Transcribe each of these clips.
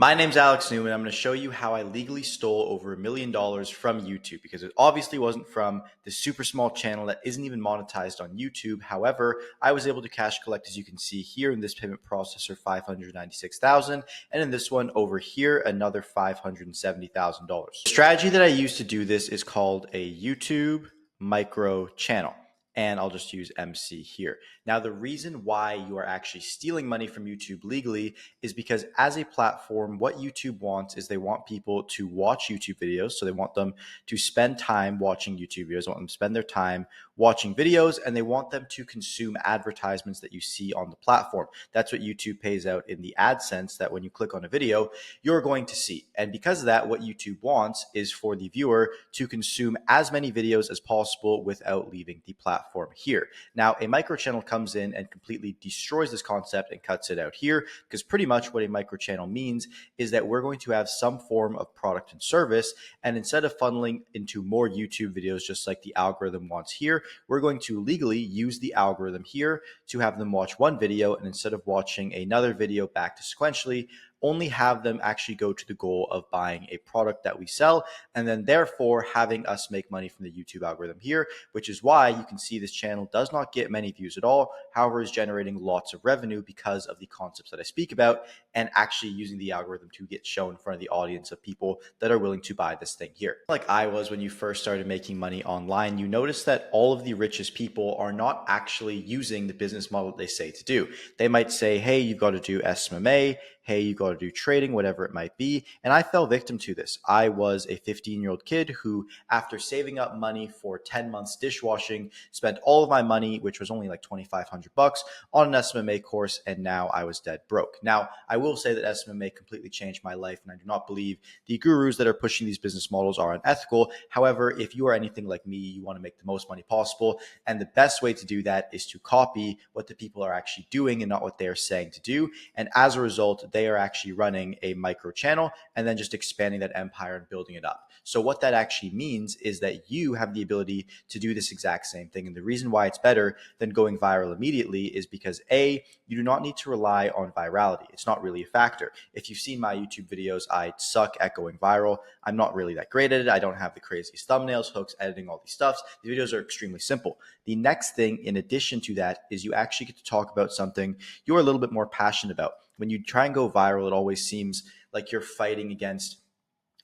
My name's Alex Newman. I'm going to show you how I legally stole over $1 million from YouTube because it obviously wasn't from this super small channel that isn't even monetized on YouTube. However, I was able to cash collect, as you can see here in this payment processor, $596,000, and in this one over here, another $570,000. The strategy that I use to do this is called a YouTube micro channel. And I'll just use MC here. Now, the reason why you are actually stealing money from YouTube legally is because as a platform, what YouTube wants is they want people to watch YouTube videos. So they want them to spend time watching YouTube videos, want them to spend their time watching videos, and they want them to consume advertisements that you see on the platform. That's what YouTube pays out in the AdSense, that when you click on a video, you're going to see. And because of that, what YouTube wants is for the viewer to consume as many videos as possible without leaving the platform here. Now, a micro channel comes in and completely destroys this concept and cuts it out here, because pretty much what a micro channel means is that we're going to have some form of product and service, and instead of funneling into more YouTube videos just like the algorithm wants here, we're going to legally use the algorithm here to have them watch one video, and instead of watching another video back to sequentially, only have them actually go to the goal of buying a product that we sell, and then therefore having us make money from the YouTube algorithm here, which is why you can see this channel does not get many views at all, however is generating lots of revenue because of the concepts that I speak about and actually using the algorithm to get shown in front of the audience of people that are willing to buy this thing here. Like I was when you first started making money online, you notice that all of the richest people are not actually using the business model that they say to do. They might say, hey, you've got to do SMMA, hey, you got to do trading, whatever it might be. And I fell victim to this. I was a 15-year-old kid who, after saving up money for 10 months dishwashing, spent all of my money, which was only like $2,500, on an SMMA course, and now I was dead broke. Now, I will say that SMMA completely changed my life, and I do not believe the gurus that are pushing these business models are unethical. However, if you are anything like me, you want to make the most money possible, and the best way to do that is to copy what the people are actually doing and not what they are saying to do. And as a result, they are actually running a micro channel and then just expanding that empire and building it up. So what that actually means is that you have the ability to do this exact same thing. And the reason why it's better than going viral immediately is because A, you do not need to rely on virality. It's not really a factor. If you've seen my YouTube videos, I suck at going viral. I'm not really that great at it. I don't have the craziest thumbnails, hooks, editing, all these stuffs. The videos are extremely simple. The next thing in addition to that is you actually get to talk about something you're a little bit more passionate about. When you try and go viral, it always seems like you're fighting against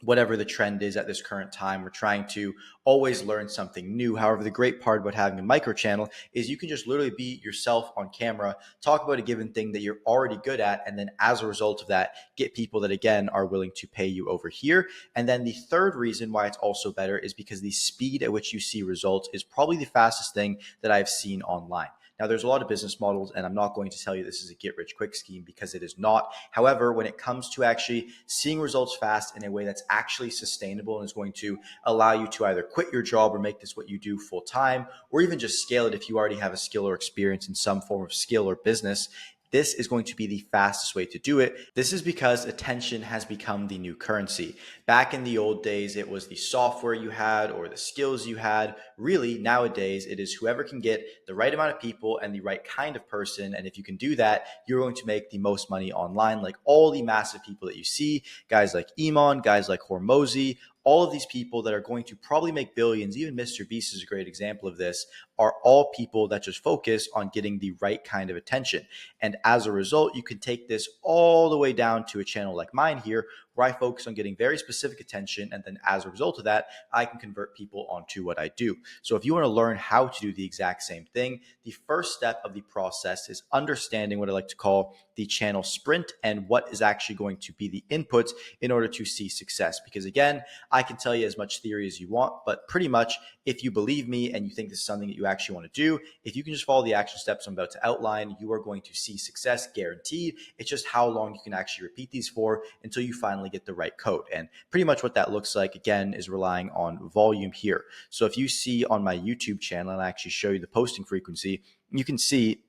whatever the trend is at this current time. We're trying to always learn something new. However, the great part about having a micro channel is you can just literally be yourself on camera, talk about a given thing that you're already good at, and then as a result of that, get people that again are willing to pay you over here. And then the third reason why it's also better is because the speed at which you see results is probably the fastest thing that I've seen online. Now, there's a lot of business models, and I'm not going to tell you this is a get-rich-quick scheme because it is not. However, when it comes to actually seeing results fast in a way that's actually sustainable and is going to allow you to either quit your job or make this what you do full-time, or even just scale it if you already have a skill or experience in some form of skill or business, this is going to be the fastest way to do it. This is because attention has become the new currency. Back in the old days, it was the software you had or the skills you had. Really, nowadays, it is whoever can get the right amount of people and the right kind of person. And if you can do that, you're going to make the most money online. Like all the massive people that you see, guys like Iman, guys like Hormozi, all of these people that are going to probably make billions, even Mr. Beast is a great example of this, are all people that just focus on getting the right kind of attention. And as a result, you can take this all the way down to a channel like mine here, where I focus on getting very specific attention. And then as a result of that, I can convert people onto what I do. So if you want to learn how to do the exact same thing, the first step of the process is understanding what I like to call the channel sprint and what is actually going to be the inputs in order to see success. Because again, I can tell you as much theory as you want, but pretty much if you believe me and you think this is something that you actually want to do, if you can just follow the action steps I'm about to outline, you are going to see success guaranteed. It's just how long you can actually repeat these for until you finally get the right code. And pretty much what that looks like, again, is relying on volume here. So if you see on my YouTube channel, and I actually show you the posting frequency, you can see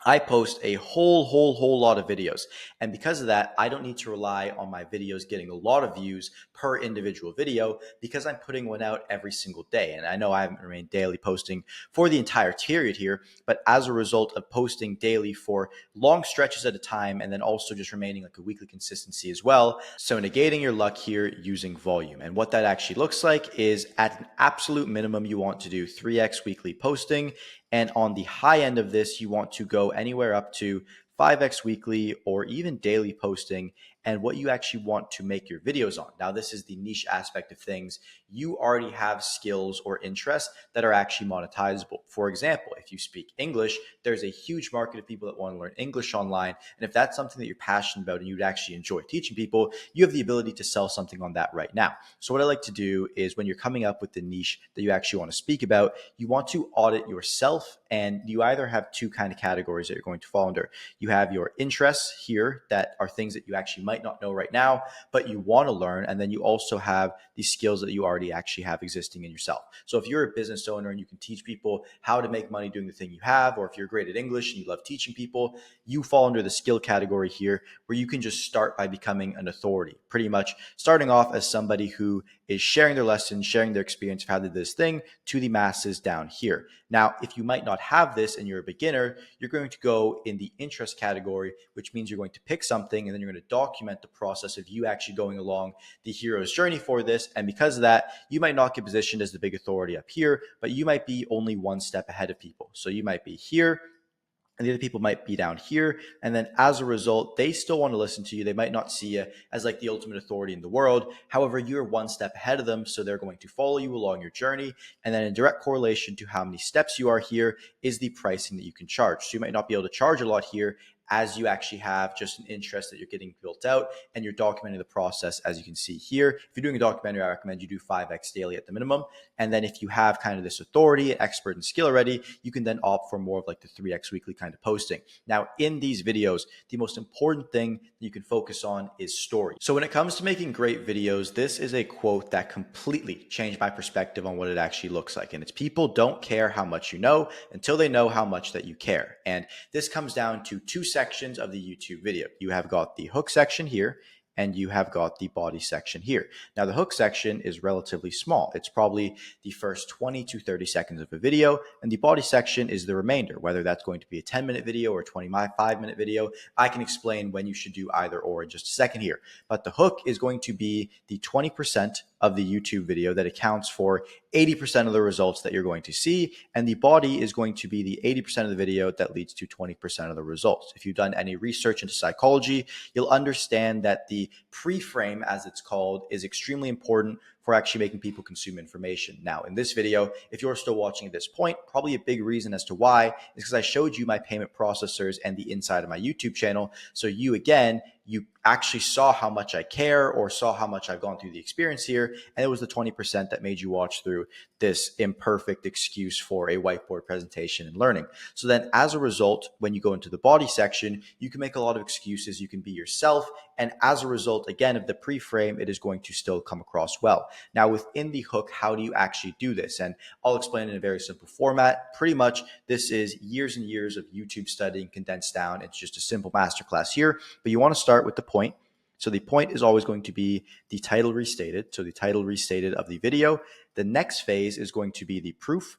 I post a whole lot of videos. And because of that, I don't need to rely on my videos getting a lot of views per individual video because I'm putting one out every single day. And I know I haven't remained daily posting for the entire period here, but as a result of posting daily for long stretches at a time, and then also just remaining like a weekly consistency as well. So negating your luck here using volume. And what that actually looks like is at an absolute minimum, you want to do 3x weekly posting. And on the high end of this, you want to go anywhere up to 5x weekly or even daily posting, and what you actually want to make your videos on. Now, this is the niche aspect of things. You already have skills or interests that are actually monetizable. For example, if you speak English, there's a huge market of people that want to learn English online. And if that's something that you're passionate about and you'd actually enjoy teaching people, you have the ability to sell something on that right now. So what I like to do is when you're coming up with the niche that you actually want to speak about, you want to audit yourself, and you either have two kind of categories that you're going to fall under. You have your interests here that are things that you actually might not know right now, but you want to learn. And then you also have these skills that you already actually have existing in yourself. So if you're a business owner and you can teach people how to make money doing the thing you have, or if you're great at English and you love teaching people, you fall under the skill category here where you can just start by becoming an authority, pretty much starting off as somebody who is sharing their lessons, sharing their experience of how they did this thing to the masses down here. Now, if you might not have this and you're a beginner, you're going to go in the interest category, which means you're going to pick something and then you're going to document the process of you actually going along the hero's journey for this. And because of that, you might not get positioned as the big authority up here, but you might be only one step ahead of people. So you might be here, and the other people might be down here. And then as a result, they still want to listen to you. They might not see you as like the ultimate authority in the world. However, you're one step ahead of them. So they're going to follow you along your journey. And then in direct correlation to how many steps you are here is the pricing that you can charge. So you might not be able to charge a lot here as you actually have just an interest that you're getting built out and you're documenting the process, as you can see here. If you're doing a documentary, I recommend you do 5x daily at the minimum. And then if you have kind of this authority, expert, and skill already, you can then opt for more of like the 3x weekly kind of posting. Now, in these videos, the most important thing that you can focus on is story. So when it comes to making great videos, this is a quote that completely changed my perspective on what it actually looks like. And it's people don't care how much you know until they know how much that you care. And this comes down to two sections of the YouTube video. You have got the hook section here, and you have got the body section here. Now, the hook section is relatively small. It's probably the first 20 to 30 seconds of a video, and the body section is the remainder, whether that's going to be a 10-minute video or a 25-minute video. I can explain when you should do either or in just a second here. But the hook is going to be the 20% of the YouTube video that accounts for 80% of the results that you're going to see, and the body is going to be the 80% of the video that leads to 20% of the results. If you've done any research into psychology, you'll understand that the pre-frame, as it's called, is extremely important for actually making people consume information. Now, in this video, if you're still watching at this point, probably a big reason as to why is because I showed you my payment processors and the inside of my YouTube channel. So you actually saw how much I care or saw how much I've gone through the experience here. And it was the 20% that made you watch through this imperfect excuse for a whiteboard presentation and learning. So then as a result, when you go into the body section, you can make a lot of excuses. You can be yourself. And as a result, again, of the pre-frame, it is going to still come across well. Now, within the hook, how do you actually do this? And I'll explain in a very simple format. Pretty much, this is years and years of YouTube studying condensed down. It's just a simple masterclass here. But you want to start with the point. So the point is always going to be the title restated. So the title restated of the video. The next phase is going to be the proof.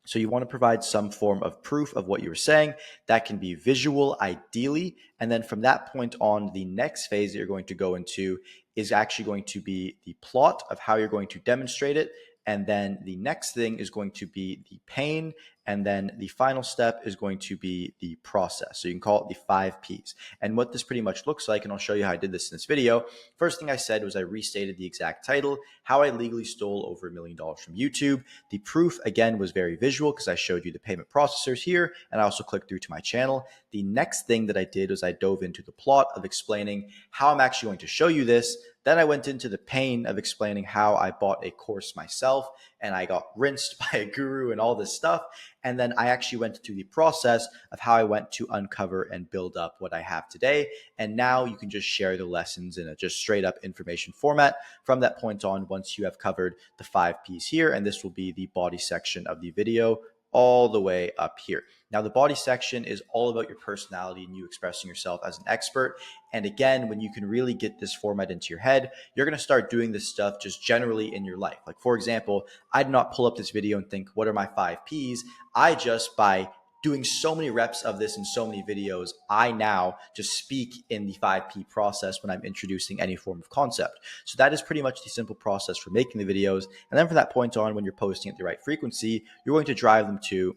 So you want to provide some form of proof of what you're saying. That can be visual, ideally. And then from that point on, the next phase that you're going to go into is actually going to be the plot of how you're going to demonstrate it. And then the next thing is going to be the pain. And then the final step is going to be the process. So you can call it the 5 Ps. And what this pretty much looks like, and I'll show you how I did this in this video. First thing I said was I restated the exact title, how I legally stole over $1 million from YouTube. The proof, again, was very visual because I showed you the payment processors here, and I also clicked through to my channel. The next thing that I did was I dove into the plot of explaining how I'm actually going to show you this. Then I went into the pain of explaining how I bought a course myself and I got rinsed by a guru and all this stuff. And then I actually went through the process of how I went to uncover and build up what I have today. And now you can just share the lessons in a just straight up information format from that point on once you have covered the 5 Ps here. And this will be the body section of the video all the way up here. Now, the body section is all about your personality and you expressing yourself as an expert. And again, when you can really get this format into your head, you're going to start doing this stuff just generally in your life. Like, for example, I did not pull up this video and think, what are my 5 Ps? I just, by doing so many reps of this in so many videos, I now just speak in the 5P process when I'm introducing any form of concept. So that is pretty much the simple process for making the videos. And then from that point on, when you're posting at the right frequency, you're going to drive them to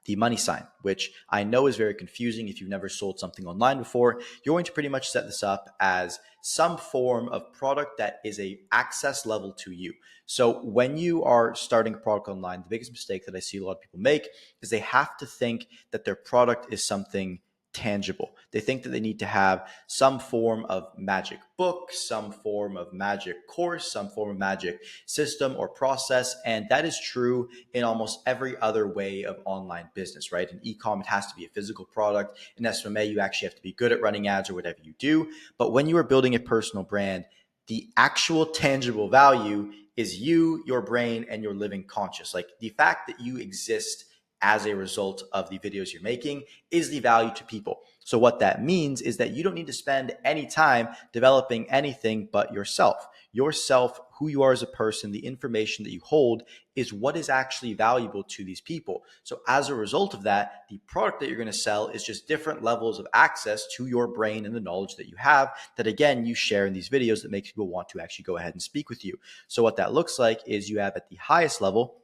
the money sign, which I know is very confusing if you've never sold something online before. You're going to pretty much set this up as some form of product that is a access level to you. So when you are starting a product online, the biggest mistake that I see a lot of people make is they have to think that their product is something tangible. They think that they need to have some form of magic book, some form of magic course, some form of magic system or process. And that is true in almost every other way of online business, right? In e-com, it has to be a physical product. In SMA, you actually have to be good at running ads or whatever you do. But when you are building a personal brand, the actual tangible value is you, your brain, and your living conscious. Like the fact that you exist as a result of the videos you're making is the value to people. So what that means is that you don't need to spend any time developing anything but yourself. Yourself, who you are as a person, the information that you hold is what is actually valuable to these people. So as a result of that, the product that you're going to sell is just different levels of access to your brain and the knowledge that you have that, again, you share in these videos that makes people want to actually go ahead and speak with you. So what that looks like is you have at the highest level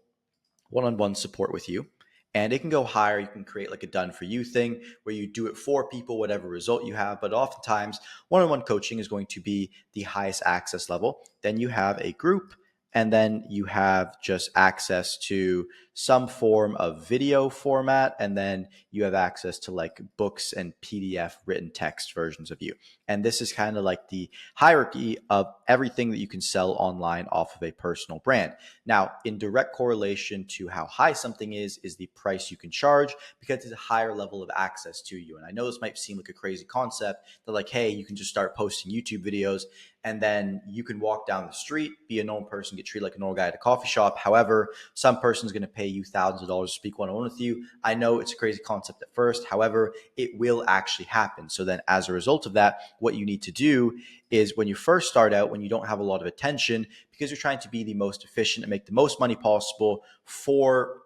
one-on-one support with you. And it can go higher. You can create like a done for you thing where you do it for people, whatever result you have. But oftentimes, one-on-one coaching is going to be the highest access level. Then you have a group, and then you have just access to some form of video format. And then you have access to like books and PDF written text versions of you. And this is kind of like the hierarchy of everything that you can sell online off of a personal brand. Now, in direct correlation to how high something is the price you can charge because it's a higher level of access to you. And I know this might seem like a crazy concept that like, hey, you can just start posting YouTube videos and then you can walk down the street, be a normal person, get treated like a normal guy at a coffee shop. However, some person's going to pay you thousands of dollars to speak one-on-one with you. I know it's a crazy concept at first. However, it will actually happen. So then as a result of that, what you need to do is when you first start out, when you don't have a lot of attention, because you're trying to be the most efficient and make the most money possible for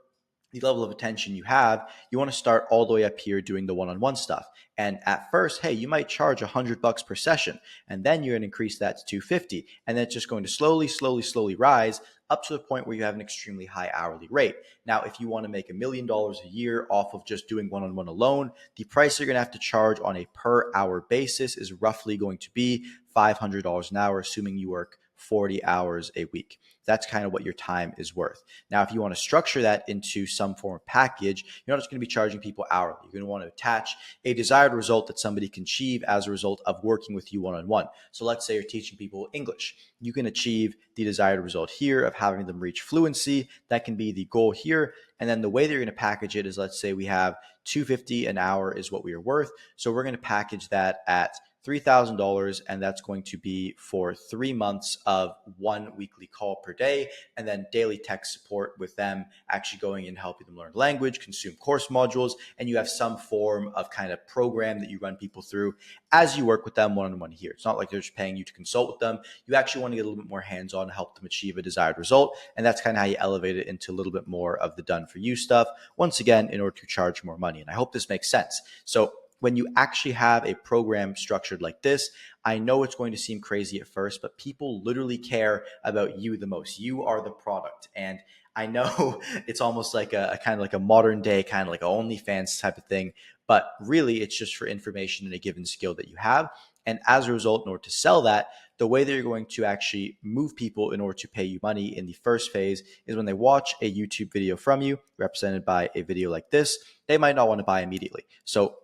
the level of attention you have, you want to start all the way up here doing the one-on-one stuff. And at first, hey, you might charge $100 per session, and then you're going to increase that to 250, and then it's just going to slowly rise up to the point where you have an extremely high hourly rate. Now, if you want to make $1 million a year off of just doing one-on-one alone, the price you're going to have to charge on a per hour basis is roughly going to be $500 an hour, assuming you work 40 hours a week. That's kind of what your time is worth. Now, if you want to structure that into some form of package, you're not just going to be charging people hourly. You're going to want to attach a desired result that somebody can achieve as a result of working with you one-on-one. So let's say you're teaching people English. You can achieve the desired result here of having them reach fluency. That can be the goal here. And then the way that you're going to package it is, let's say we have $250 an hour is what we are worth. So we're going to package that at $3,000, and that's going to be for 3 months of 1 weekly call per day, and then daily tech support with them actually going and helping them learn language, consume course modules, and you have some form of kind of program that you run people through as you work with them one-on-one here. It's not like they're just paying you to consult with them. You actually want to get a little bit more hands-on and help them achieve a desired result, and that's kind of how you elevate it into a little bit more of the done-for-you stuff, once again, in order to charge more money. And I hope this makes sense. So when you actually have a program structured like this, I know it's going to seem crazy at first, but people literally care about you the most. You are the product. And I know it's almost like a kind of like a modern day, kind of like an OnlyFans type of thing, but really it's just for information and a given skill that you have. And as a result, in order to sell that, the way that you're going to actually move people in order to pay you money in the first phase is when they watch a YouTube video from you, represented by a video like this, they might not want to buy immediately. So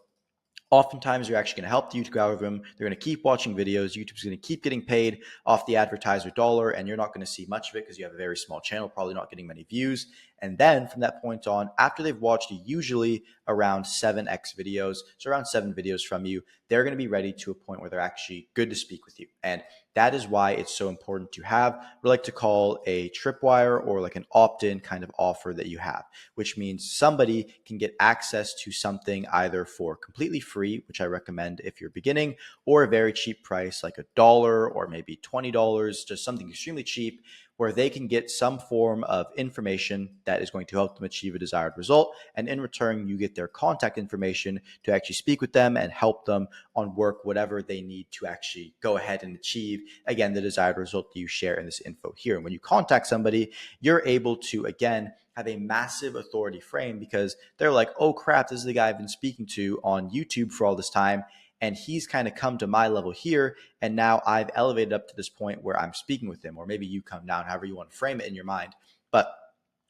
oftentimes, you're actually going to help the YouTube algorithm. They're going to keep watching videos. YouTube's going to keep getting paid off the advertiser dollar, and you're not going to see much of it because you have a very small channel, probably not getting many views. And then from that point on, after they've watched usually around 7x videos, so around 7 videos from you, they're going to be ready to a point where they're actually good to speak with you. And that is why it's so important to have what we like to call a tripwire, or like an opt-in kind of offer that you have, which means somebody can get access to something either for completely free, which I recommend if you're beginning, or a very cheap price like $1 or maybe $20, just something extremely cheap, where they can get some form of information that is going to help them achieve a desired result. And in return, you get their contact information to actually speak with them and help them on work, whatever they need to actually go ahead and achieve, again, the desired result that you share in this info here. And when you contact somebody, you're able to, again, have a massive authority frame, because they're like, oh crap, this is the guy I've been speaking to on YouTube for all this time, and he's kind of come to my level here, and now I've elevated up to this point where I'm speaking with him. Or maybe you come down, however you want to frame it in your mind. But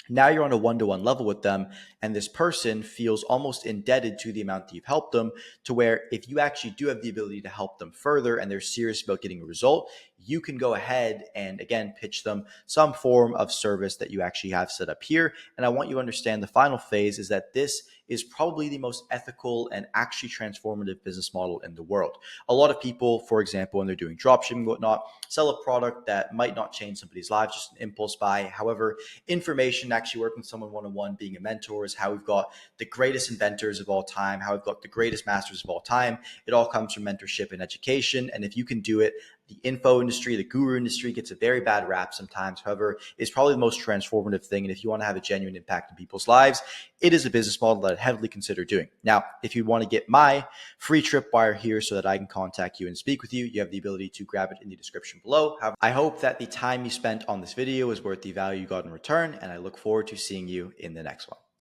now you're on a one-to-one level with them, and this person feels almost indebted to the amount that you've helped them, to where if you actually do have the ability to help them further and they're serious about getting a result, you can go ahead and, again, pitch them some form of service that you actually have set up here. And I want you to understand the final phase is that this is probably the most ethical and actually transformative business model in the world. A lot of people, for example, when they're doing dropshipping and whatnot, sell a product that might not change somebody's lives, just an impulse buy. However, information, actually working with someone one-on-one, being a mentor, is how we've got the greatest inventors of all time, how we've got the greatest masters of all time. It all comes from mentorship and education. And if you can do it, the info industry, the guru industry gets a very bad rap sometimes. However, it's probably the most transformative thing. And if you want to have a genuine impact in people's lives, it is a business model that I'd heavily consider doing. Now, if you want to get my free tripwire here so that I can contact you and speak with you, you have the ability to grab it in the description below. I hope that the time you spent on this video is worth the value you got in return, and I look forward to seeing you in the next one.